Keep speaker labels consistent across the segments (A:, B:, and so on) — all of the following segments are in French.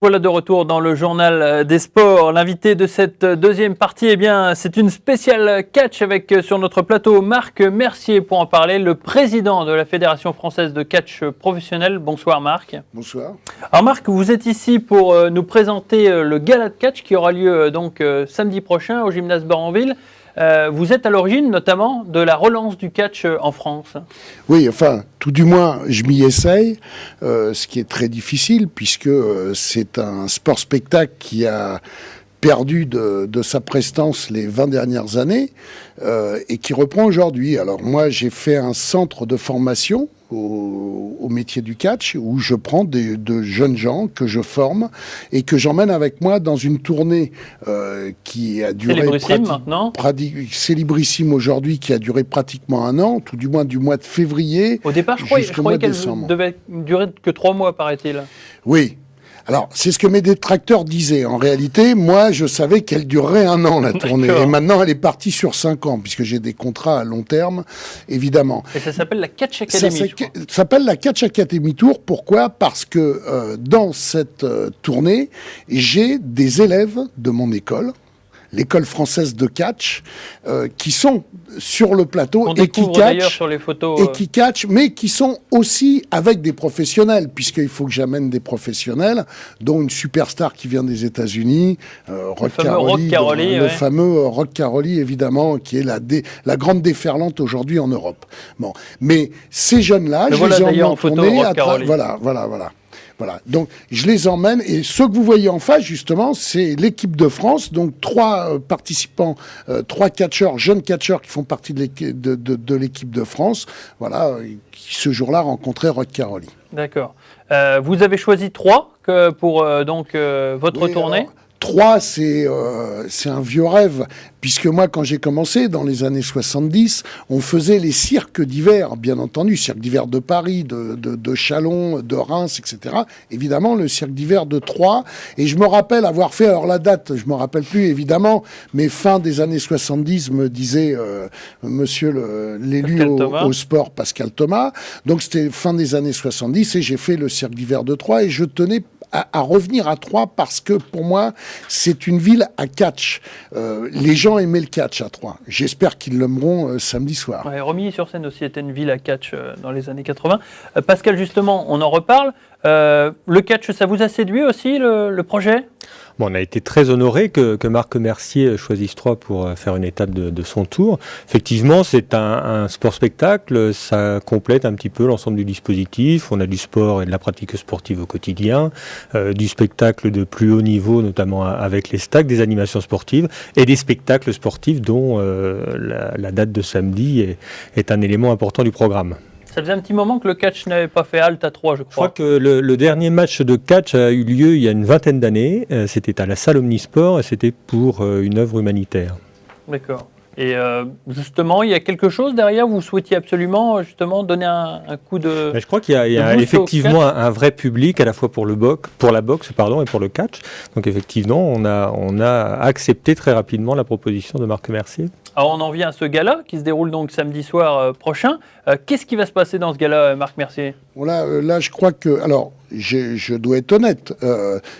A: Voilà de retour dans le journal des sports. L'invité de cette deuxième partie, eh bien, c'est une spéciale catch avec sur notre plateau Marc Mercier pour en parler, le président de la Fédération française de catch professionnel. Bonsoir Marc.
B: Bonsoir.
A: Alors Marc, vous êtes ici pour nous présenter le gala de catch qui aura lieu donc samedi prochain au gymnase Boranville. Vous êtes à l'origine notamment de la relance du catch en France.
B: Oui, enfin, tout du moins, je m'y essaye, ce qui est très difficile puisque c'est un sport-spectacle qui a perdu de sa prestance les 20 dernières années et qui reprend aujourd'hui. Alors moi, j'ai fait un centre de formation au métier du catch où je prends de jeunes gens que je forme et que j'emmène avec moi dans une tournée qui a duré Célébrissime aujourd'hui, qui a duré pratiquement un an, tout du moins du mois de février.
A: Au départ, je croyais qu'elle devait durer que 3 mois, paraît-il.
B: Oui. Alors, c'est ce que mes détracteurs disaient. En réalité, moi, je savais qu'elle durerait un an, la tournée. Et maintenant, elle est partie sur 5 ans, puisque j'ai des contrats à long terme, évidemment.
A: Et ça s'appelle la Catch Academy.
B: Ça s'appelle la Catch Academy Tour. Pourquoi ? Parce que dans cette tournée, j'ai des élèves de mon école, l'école française de catch, qui sont sur le plateau et qui catchent,
A: sur les photos,
B: mais qui sont aussi avec des professionnels, puisqu'il faut que j'amène des professionnels, dont une superstar qui vient des États-Unis, Rock Caroli, le fameux Rock Caroli, évidemment, qui est la grande déferlante aujourd'hui en Europe. Bon, mais ces jeunes-là, je les emmène en tournée. Voilà, donc je les emmène et ceux que vous voyez en face, justement, c'est l'équipe de France, donc 3 participants, 3 catcheurs, jeunes catcheurs qui font partie de l'équipe de France, voilà, qui ce jour-là rencontraient Rock Caroli.
A: D'accord. Vous avez choisi 3 pour votre tournée.
B: Alors, 3, c'est un vieux rêve, puisque moi, quand j'ai commencé, dans les années 70, on faisait les cirques d'hiver, bien entendu, cirque d'hiver de Paris, de Châlons, de Reims, etc. Évidemment, le cirque d'hiver de Troyes, et je me rappelle avoir fait, alors la date, je ne me rappelle plus, évidemment, mais fin des années 70, me disait monsieur l'élu au sport, Pascal Thomas, donc c'était fin des années 70, et j'ai fait le cirque d'hiver de Troyes, et je tenais à revenir à Troyes parce que pour moi c'est une ville à catch. Les gens aimaient le catch à Troyes. J'espère qu'ils l'aimeront samedi soir.
A: Ouais, Romilly-sur-Seine aussi était une ville à catch dans les années 80. Pascal, justement, on en reparle. Le catch, ça vous a séduit aussi le projet ?
C: Bon, on a été très honorés que Marc Mercier choisisse Troyes pour faire une étape de son tour. Effectivement, c'est un sport-spectacle, ça complète un petit peu l'ensemble du dispositif. On a du sport et de la pratique sportive au quotidien, du spectacle de plus haut niveau, notamment avec les stacks, des animations sportives et des spectacles sportifs dont la date de samedi est un élément important du programme.
A: Ça faisait un petit moment que le catch n'avait pas fait halte à Troyes, je crois.
C: Je crois que le dernier match de catch a eu lieu il y a une vingtaine d'années. C'était à la salle Omnisport et c'était pour une œuvre humanitaire.
A: D'accord. Et justement, il y a quelque chose derrière, vous souhaitiez absolument justement donner un coup de...
C: Je crois qu'il y a effectivement un vrai public à la fois pour la boxe et pour le catch. Donc effectivement, on a accepté très rapidement la proposition de Marc Mercier.
A: Alors on en vient à ce gala qui se déroule donc samedi soir prochain. Qu'est-ce qui va se passer dans ce gala, Marc Mercier ?
B: Là, je crois que... Alors, je dois être honnête.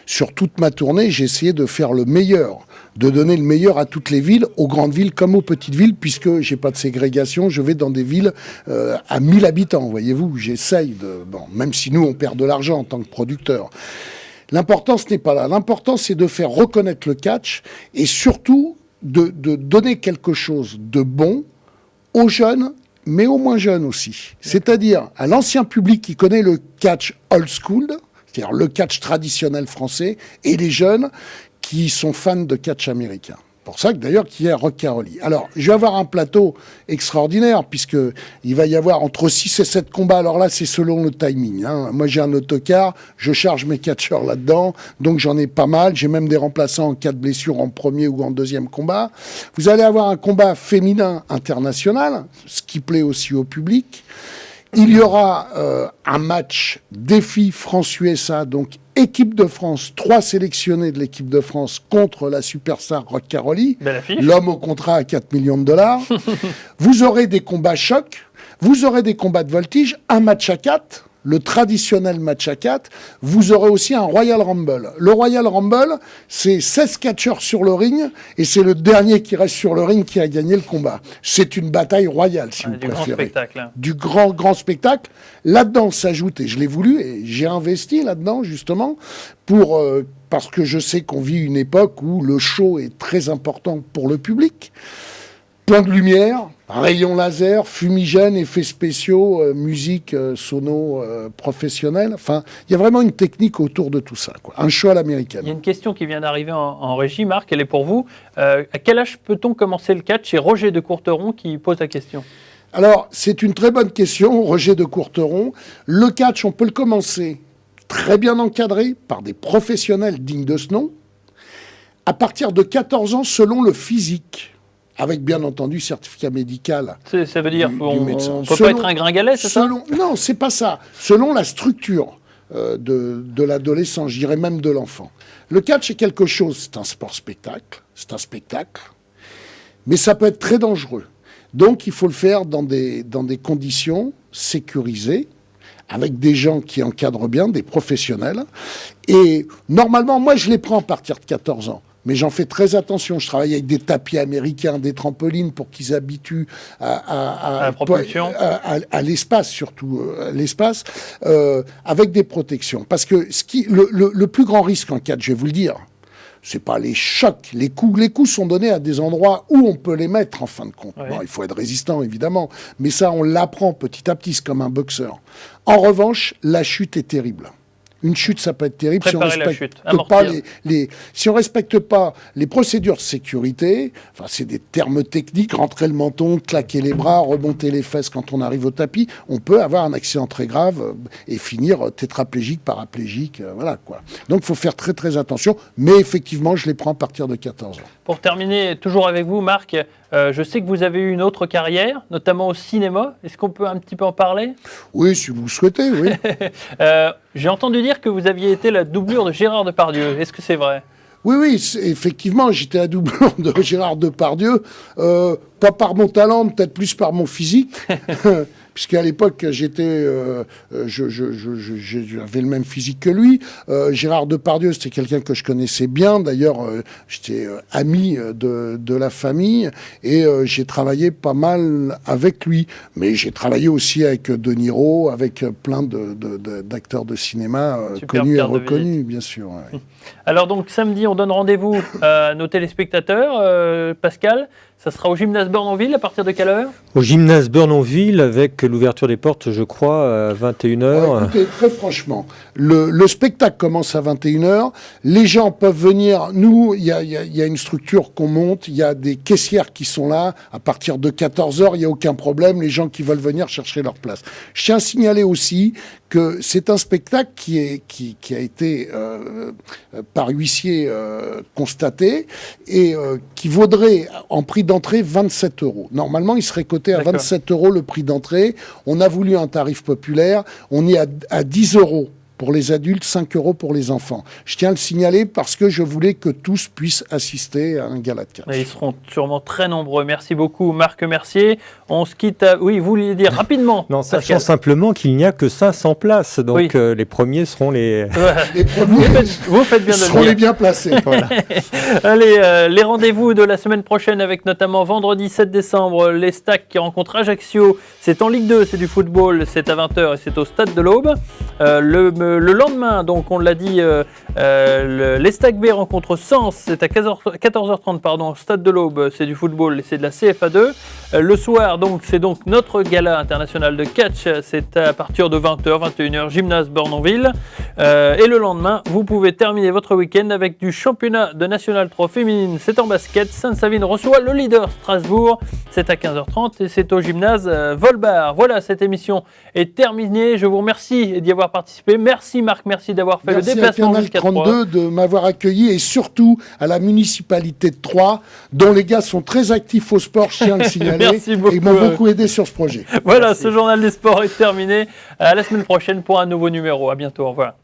B: Sur toute ma tournée, j'ai essayé de faire le meilleur, de donner le meilleur à toutes les villes, aux grandes villes comme aux petites villes, puisque j'ai pas de ségrégation. Je vais dans des villes à 1000 habitants, voyez-vous. J'essaye de... Bon, même si nous, on perd de l'argent en tant que producteur. L'important, ce n'est pas là. L'important, c'est de faire reconnaître le catch et surtout de donner quelque chose de bon aux jeunes, mais aux moins jeunes aussi. C'est-à-dire à l'ancien public qui connaît le catch old school, c'est-à-dire le catch traditionnel français, et les jeunes qui sont fans de catch américain. Pour ça que d'ailleurs qu'il y a Rock Caroli. Alors, je vais avoir un plateau extraordinaire puisqu'il va y avoir entre 6 et 7 combats. Alors là, c'est selon le timing. Moi, j'ai un autocar, je charge mes catcheurs là-dedans, donc j'en ai pas mal. J'ai même des remplaçants en cas de blessure en premier ou en deuxième combat. Vous allez avoir un combat féminin international, ce qui plaît aussi au public. Il y aura un match défi France-USA, donc équipe de France, 3 sélectionnés de l'équipe de France contre la superstar Rock Caroli, l'homme au contrat à 4 millions de dollars. Vous aurez des combats chocs, vous aurez des combats de voltige, un match à 4. le traditionnel match à 4, vous aurez aussi un Royal Rumble. Le Royal Rumble, c'est 16 catcheurs sur le ring, et c'est le dernier qui reste sur le ring qui a gagné le combat. C'est une bataille royale, si vous préférez.
A: Du grand spectacle. Hein.
B: Du grand spectacle. Là-dedans s'ajoute, et je l'ai voulu, et j'ai investi là-dedans, justement, parce que je sais qu'on vit une époque où le show est très important pour le public. Plein de lumière, rayons laser, fumigène, effets spéciaux, musique, sono professionnelle. Enfin, il y a vraiment une technique autour de tout ça, quoi. Un show à l'américaine.
A: Il y a une question qui vient d'arriver en régie, Marc, elle est pour vous. À quel âge peut-on commencer le catch? C'est Roger de Courteron qui pose la question.
B: Alors, c'est une très bonne question, Roger de Courteron. Le catch, on peut le commencer très bien encadré par des professionnels dignes de ce nom, à partir de 14 ans selon le physique. Avec, bien entendu, certificat médical.
A: Ça veut dire qu'on ne peut
B: selon,
A: pas être un gringalet, c'est ça?
B: Non, c'est pas ça. Selon la structure de l'adolescent, je dirais même de l'enfant. Le catch est quelque chose, c'est un sport-spectacle, c'est un spectacle, mais ça peut être très dangereux. Donc, il faut le faire dans des conditions sécurisées, avec des gens qui encadrent bien, des professionnels. Et normalement, moi, je les prends à partir de 14 ans. Mais j'en fais très attention. Je travaille avec des tapis américains, des trampolines pour qu'ils habituent à
A: la propulsion,
B: à l'espace, surtout l'espace, avec des protections. Parce que le plus grand risque en catch, je vais vous le dire, c'est pas les chocs, les coups. Les coups sont donnés à des endroits où on peut les mettre, en fin de compte. Ouais. Bon, il faut être résistant, évidemment. Mais ça, on l'apprend petit à petit, c'est comme un boxeur. En revanche, la chute est terrible. Une chute, ça peut être terrible si on respecte pas si on respecte pas les procédures de sécurité. Enfin, c'est des termes techniques. Rentrer le menton, claquer les bras, remonter les fesses quand on arrive au tapis. On peut avoir un accident très grave et finir tétraplégique, paraplégique, voilà quoi. Donc, il faut faire très très attention. Mais effectivement, je les prends à partir de 14 ans.
A: Pour terminer, toujours avec vous, Marc. Je sais que vous avez eu une autre carrière, notamment au cinéma. Est-ce qu'on peut un petit peu en parler?
B: Oui, si vous le souhaitez, oui.
A: J'ai entendu dire que vous aviez été la doublure de Gérard Depardieu. Est-ce que c'est vrai?
B: Oui, effectivement, j'étais la doublure de Gérard Depardieu. Pas par mon talent, peut-être plus par mon physique. Puisqu'à l'époque, j'avais le même physique que lui. Gérard Depardieu, c'était quelqu'un que je connaissais bien. D'ailleurs, j'étais ami de la famille et j'ai travaillé pas mal avec lui. Mais j'ai travaillé aussi avec De Niro, avec plein d'acteurs de cinéma connus et reconnus, bien sûr. Ouais.
A: Alors donc, samedi, on donne rendez-vous à nos téléspectateurs. Pascal, ça sera au gymnase Burnonville, à partir de quelle heure?
C: Au gymnase Burnonville, avec l'ouverture des portes, je crois, à 21h.
B: Écoutez, très franchement, le spectacle commence à 21h. Les gens peuvent venir. Nous, il y a une structure qu'on monte. Il y a des caissières qui sont là. À partir de 14h, il n'y a aucun problème. Les gens qui veulent venir chercher leur place. Je tiens à signaler aussi que c'est un spectacle qui a été par huissier constaté et qui vaudrait en prix d'entrée 27 €. Normalement, il serait coté à 27 € le prix d'entrée. On a voulu un tarif populaire. On est à 10 € pour les adultes, 5 € pour les enfants. Je tiens à le signaler parce que je voulais que tous puissent assister à un gala de catch.
A: Ils seront sûrement très nombreux. Merci beaucoup, Marc Mercier. On se quitte à... Oui, vous vouliez dire rapidement.
C: Non, sachant simplement qu'il n'y a que 500 places. Donc, les premiers seront les...
B: Les premiers
A: vous faites bien de
B: seront les bien placés. Voilà.
A: Allez, les rendez-vous de la semaine prochaine avec notamment vendredi 7 décembre, les Stacks qui rencontrent Ajaccio. C'est en Ligue 2, c'est du football, c'est à 20h et c'est au Stade de l'Aube. Le lendemain, donc on l'a dit, les Stacks B rencontrent Sens, c'est à 14h30 au Stade de l'Aube, c'est du football et c'est de la CFA2. Le soir, donc, c'est donc notre gala international de catch, c'est à partir de 20h, 21h, gymnase Burnonville. Et le lendemain, vous pouvez terminer votre week-end avec du championnat de National 3 féminine, c'est en basket. Sainte-Savine reçoit le leader Strasbourg, c'est à 15h30 et c'est au gymnase Volbar. Voilà, cette émission est terminée. Je vous remercie d'y avoir participé. Merci Marc, merci d'avoir fait le déplacement jusqu'à Troyes.
B: Merci à Canal 32 de m'avoir accueilli et surtout à la municipalité de Troyes, dont les gars sont très actifs au sport, je tiens à le signaler.
A: Merci beaucoup.
B: Et ils m'ont beaucoup aidé sur ce projet.
A: Voilà, ce journal des sports est terminé. À la semaine prochaine pour un nouveau numéro. À bientôt, au revoir.